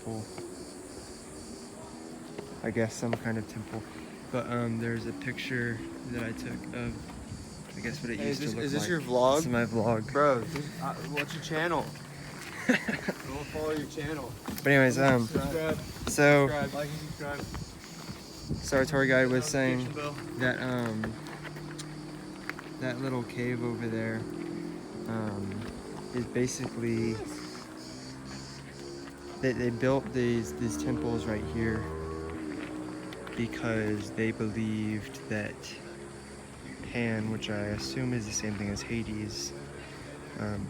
temple. I guess some kind of temple. But there's a picture that I took of, I guess, what it used to look like. Is this your vlog? This is my vlog. Bro, what's your channel? I will follow your channel. But anyways, Subscribe. so Subscribe. Like and subscribe. So our tour guide was saying that that little cave over there is basically they built these temples right here because they believed that Pan, which I assume is the same thing as Hades,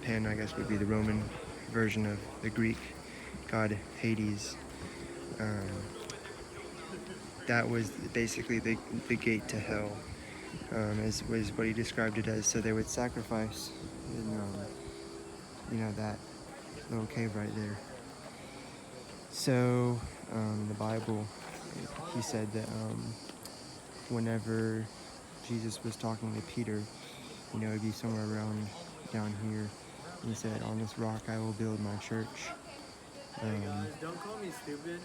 Pan I guess would be the Roman version of the Greek god Hades. That was basically the gate to hell, was what he described it as. So they would sacrifice in, that little cave right there. So in the Bible, he said that whenever Jesus was talking to Peter, it'd be somewhere around down here. He said, "On this rock I will build my church." Hey guys, don't call me stupid,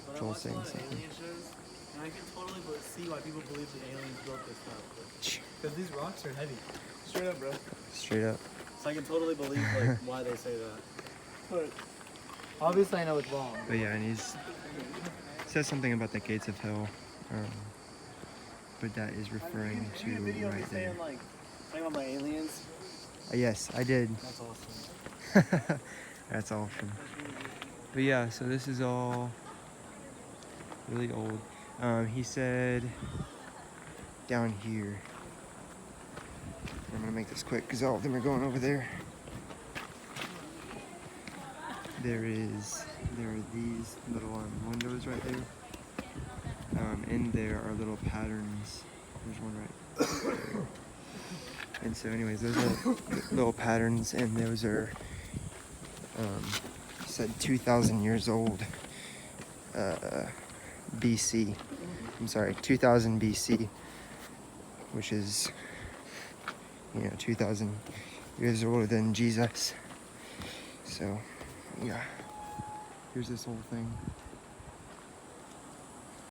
but I Joel watch a saying lot of something. alien shows, and I can totally see why people believe the aliens built this stuff. Because these rocks are heavy. Straight up, bro. Straight up. So I can totally believe why they say that. But obviously I know it's wrong. But yeah, and he says something about the gates of hell, but that is referring Did you to video of me right there. saying talking about my aliens? Yes, I did. That's awesome. That's awesome. But yeah, so this is all really old. He said down here. I'm gonna make this quick because all of them are going over there. There are these little windows right there. In there are little patterns. There's one right there. And so anyways, those are little patterns, and those are said 2,000 years old BC. I'm sorry, 2000 BC, which is 2,000 years older than Jesus. So yeah, here's this whole thing.